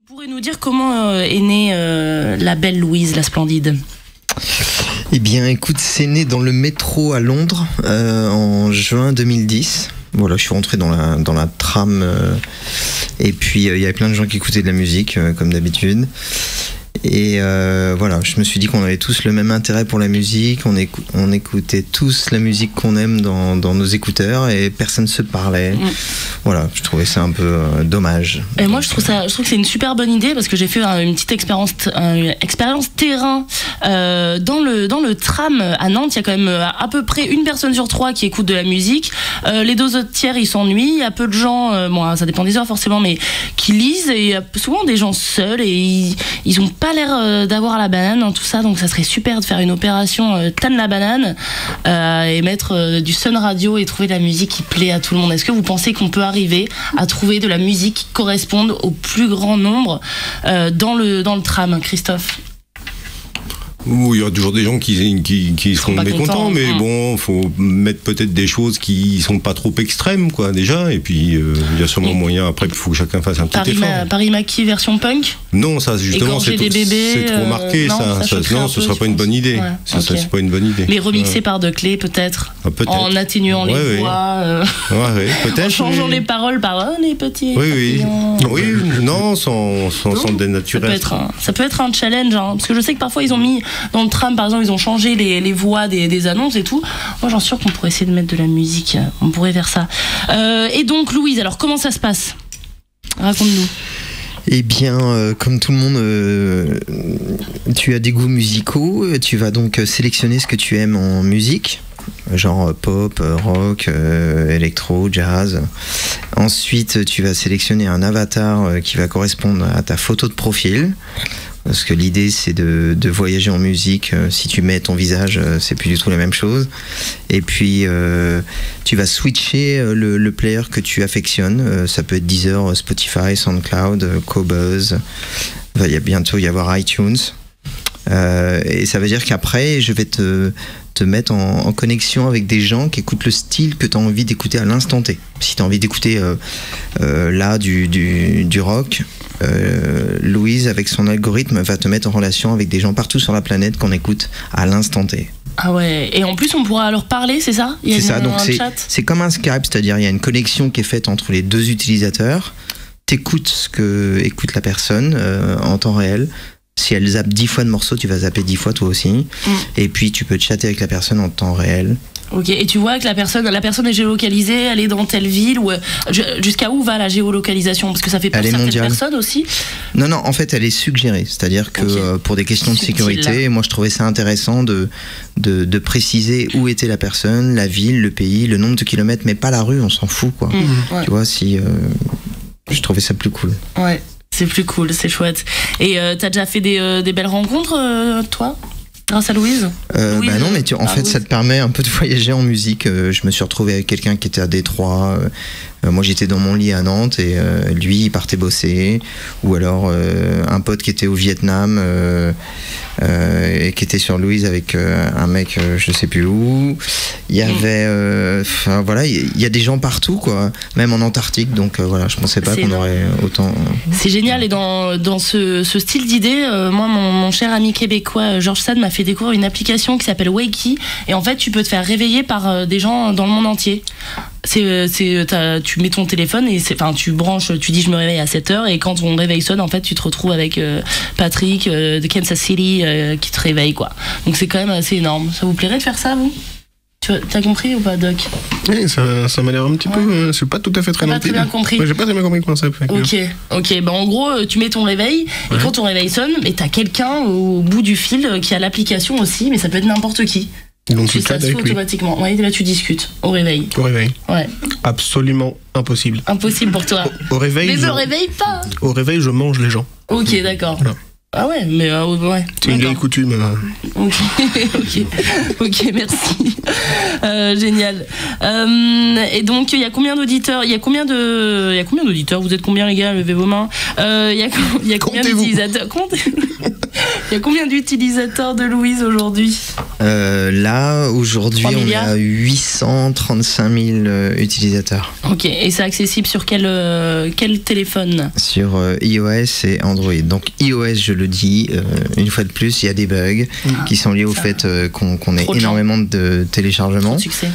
Vous pourrez nous dire comment est née la belle Louise, la splendide? Eh bien, écoute, c'est né dans le métro à Londres en juin 2010. Voilà, je suis rentré dans la tram et puis il y avait plein de gens qui écoutaient de la musique, comme d'habitude. Et voilà, je me suis dit qu'on avait tous le même intérêt pour la musique, on écoutait tous la musique qu'on aime dans nos écouteurs et personne ne se parlait. Voilà, je trouvais ça un peu dommage. Et moi je trouve que c'est une super bonne idée parce que j'ai fait une petite expérience terrain dans le tram à Nantes. Il y a quand même à peu près une personne sur trois qui écoute de la musique. Les deux autres tiers ils s'ennuient. Il y a peu de gens, bon ça dépend des heures forcément, mais qui lisent, et il y a souvent des gens seuls et ils ont pas l'air d'avoir la banane dans tout ça, donc ça serait super de faire une opération Tan la banane et mettre du Sun Radio et trouver de la musique qui plaît à tout le monde. Est-ce que vous pensez qu'on peut arriver à trouver de la musique qui corresponde au plus grand nombre dans le tram, Christophe? Oui, il y aura toujours des gens qui seront mécontents, mais bon, faut mettre peut-être des choses qui sont pas trop extrêmes, quoi, déjà, et puis il y a sûrement moyen, après, il faut que chacun fasse un petit effort. Paris Maquis version punk? Non, ça, justement, c'est trop marqué, non, ce sera pas une bonne idée. Ouais, c'est pas une bonne idée. Mais remixé par De Clé, peut-être, en atténuant les voix, peut-être, en changeant les paroles par les petits papillons. Oui, non, sans dénaturer. Ça peut être un challenge, hein, parce que je sais que parfois ils ont mis dans le tram, par exemple, ils ont changé les voix des annonces et tout. Moi, j'en suis sûre qu'on pourrait essayer de mettre de la musique. On pourrait faire ça. Et donc, Louise, alors comment ça se passe? Raconte-nous. Eh bien, comme tout le monde, tu as des goûts musicaux. Tu vas donc sélectionner ce que tu aimes en musique, genre pop, rock, électro, jazz. Ensuite, tu vas sélectionner un avatar qui va correspondre à ta photo de profil. Parce que l'idée, c'est de voyager en musique. Si tu mets ton visage, c'est plus du tout la même chose. Et puis, tu vas switcher le player que tu affectionnes. Ça peut être Deezer, Spotify, SoundCloud, Qobuz. Il va bientôt y avoir iTunes. Et ça veut dire qu'après, je vais te mettre en connexion avec des gens qui écoutent le style que tu as envie d'écouter à l'instant T. Si tu as envie d'écouter là du rock, Louise, avec son algorithme, va te mettre en relation avec des gens partout sur la planète qu'on écoute à l'instant T. Ah ouais, et en plus on pourra leur parler, c'est ça? C'est ça, donc c'est comme un Skype, c'est-à-dire il y a une connexion qui est faite entre les deux utilisateurs. T'écoutes ce que écoute la personne en temps réel. Si elle zappe 10 fois de morceaux, tu vas zapper 10 fois toi aussi. Et puis tu peux chatter avec la personne en temps réel. Ok, et tu vois que la personne est géolocalisée, elle est dans telle ville, ou jusqu'à où va la géolocalisation? Parce que ça fait peur certaines personnes aussi. Non, en fait, elle est suggérée. C'est-à-dire que pour des questions de sécurité, moi je trouvais ça intéressant de préciser où était la personne, la ville, le pays, le nombre de kilomètres, mais pas la rue, on s'en fout, quoi. Tu vois, je trouvais ça plus cool. Ouais. C'est plus cool, c'est chouette. Et t'as déjà fait des belles rencontres, toi, grâce à Louise? Non, mais en fait, ça te permet un peu de voyager en musique. Je me suis retrouvé avec quelqu'un qui était à Détroit. Moi, j'étais dans mon lit à Nantes et lui, il partait bosser. Ou alors, un pote qui était au Vietnam et qui était sur Louise avec un mec, je sais plus où. Il y avait... voilà, il y a des gens partout, quoi. Même en Antarctique. Donc, voilà, je pensais pas qu'on aurait autant... C'est génial. Et dans ce style d'idée, moi, mon cher ami québécois, Georges Sade, m'a fait découvrir une application qui s'appelle Wakey. Et en fait, tu peux te faire réveiller par des gens dans le monde entier. Tu mets ton téléphone et tu branches, tu dis je me réveille à 7h, et quand ton réveil sonne, en fait tu te retrouves avec Patrick de Kansas City qui te réveille, quoi. Donc c'est quand même assez énorme. Ça vous plairait de faire ça, vous? T'as compris ou pas, Doc? Oui, ça m'a l'air un petit peu... c'est pas tout à fait très limpide. J'ai pas très bien compris. J'ai pas très bien compris comment ça fait. Ok. En gros, tu mets ton réveil, et quand ton réveil sonne, t'as quelqu'un au bout du fil qui a l'application aussi, mais ça peut être n'importe qui. Donc tu ça se fait automatiquement. Ouais, là tu discutes au réveil. Au réveil. Ouais. Absolument impossible. Impossible pour toi. Au réveil. Mais je réveille pas. Au réveil, je mange les gens. Ok, d'accord. Voilà. Ah ouais, mais ouais. C'est une vieille coutume. Ok, merci. Génial. Et donc, il y a combien d'auditeurs? Il y a combien d'uditeurs? Vous êtes combien, les gars? Levez vos mains. Il y a combien d'utilisateurs? Il y a combien d'utilisateurs de Louise aujourd'hui ? Là, aujourd'hui, 3 on est milliards à 835 000 utilisateurs. Ok, et c'est accessible sur quel téléphone ? Sur iOS et Android. Donc iOS, je le dis, une fois de plus, il y a des bugs qui sont liés au fait qu'on ait énormément de téléchargements. Trop de succès.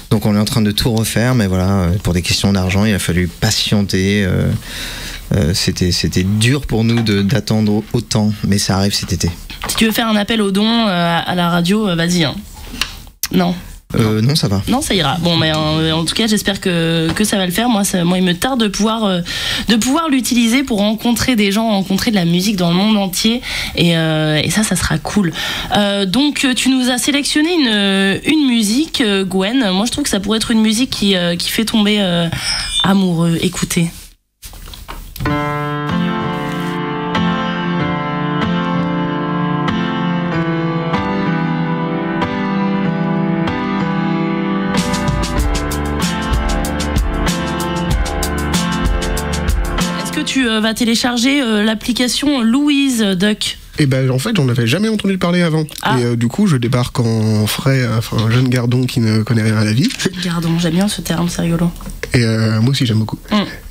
Donc on est en train de tout refaire, mais voilà, pour des questions d'argent, il a fallu patienter. C'était dur pour nous d'attendre autant, mais ça arrive cet été. Si tu veux faire un appel aux dons à la radio, vas-y. Hein. Non. Non, ça va. Non, ça ira. Bon, mais en tout cas, j'espère que ça va le faire. Moi, il me tarde de pouvoir l'utiliser pour rencontrer des gens, rencontrer de la musique dans le monde entier. Et ça sera cool. Donc, tu nous as sélectionné une musique, Gwen. Moi, je trouve que ça pourrait être une musique qui fait tomber amoureux. Écoutez. Tu vas télécharger l'application Louise Duck. Et ben en fait j'en avais jamais entendu parler avant. Et du coup je débarque en frais, un jeune gardon qui ne connaît rien à la vie. Gardon, j'aime bien ce terme, c'est rigolo. Et moi aussi j'aime beaucoup.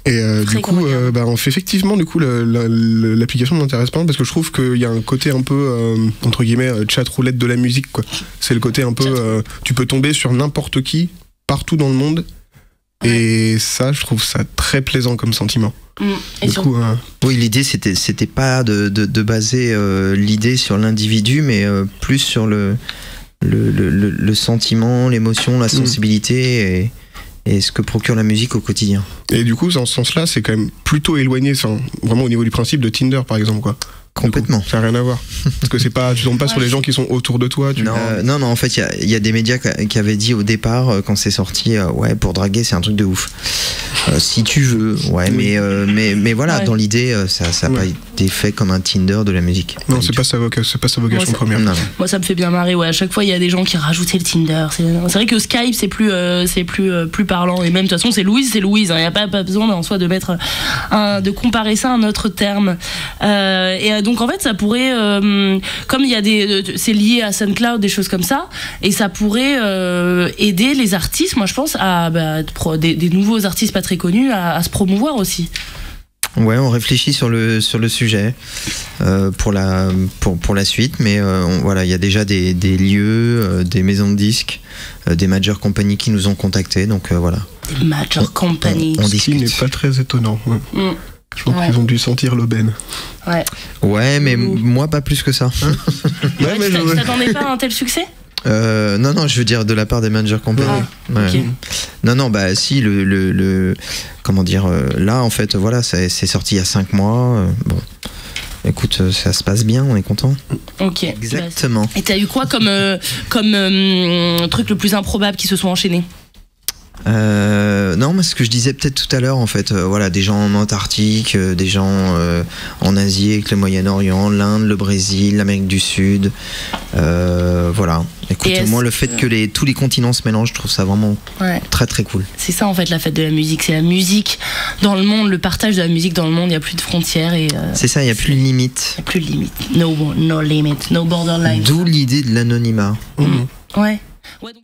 Et du coup on fait effectivement du coup l'application m'intéresse pas parce que je trouve qu'il y a un côté un peu entre guillemets chat roulette de la musique quoi. C'est le côté un peu tu peux tomber sur n'importe qui partout dans le monde. Et ça, je trouve ça très plaisant comme sentiment. Et du coup, oui, l'idée, c'était pas de baser l'idée sur l'individu, mais plus sur le sentiment, l'émotion, la sensibilité et ce que procure la musique au quotidien. Et du coup, dans ce sens-là, c'est quand même plutôt éloigné, vraiment au niveau du principe de Tinder, par exemple, quoi. Complètement. Ça n'a rien à voir. Parce que tu tombes pas sur les gens qui sont autour de toi. Non, en fait, il y a des médias qui avaient dit au départ, quand c'est sorti, pour draguer, c'est un truc de ouf. Si tu veux, mais voilà, dans l'idée, ça n'a pas été fait comme un Tinder de la musique. Non, c'est pas sa vocation première. Moi, ça me fait bien marrer, à chaque fois, il y a des gens qui rajoutaient le Tinder. C'est vrai que Skype, c'est plus parlant. Et même, de toute façon, c'est Louise. Il n'y a pas besoin en soi de comparer ça à un autre terme. Et donc en fait ça pourrait comme il y a c'est lié à SoundCloud, des choses comme ça, et ça pourrait aider les artistes, moi je pense à des nouveaux artistes pas très connus à se promouvoir aussi. Ouais, on réfléchit sur le sujet pour la suite, mais voilà, il y a déjà des lieux, des maisons de disques, des major compagnies qui nous ont contactés, donc voilà. Des major compagnies. On discute. Ce qui n'est pas très étonnant. Je pense qu'ils ont dû sentir l'aubaine. Ouais, mais moi pas plus que ça. Tu t'attendais pas à un tel succès ? Non, je veux dire de la part des managers compagnies. Okay. Non, si comment dire, là en fait, voilà, c'est sorti il y a 5 mois. Bon, écoute, ça se passe bien, on est content. Ok. Exactement. Et t'as eu quoi comme truc le plus improbable qui se sont enchaînés ? Non, mais ce que je disais peut-être tout à l'heure, en fait, voilà, des gens en Antarctique, des gens en Asie avec le Moyen-Orient, l'Inde, le Brésil, l'Amérique du Sud, voilà. Écoute, moi, le fait que tous les continents se mélangent, je trouve ça vraiment très très cool. C'est ça en fait la fête de la musique, c'est la musique dans le monde, le partage de la musique dans le monde, il n'y a plus de frontières et. C'est ça, il n'y a plus de limite. Il n'y a plus de limite, no limit, no borderline. D'où l'idée de l'anonymat. Ouais. Donc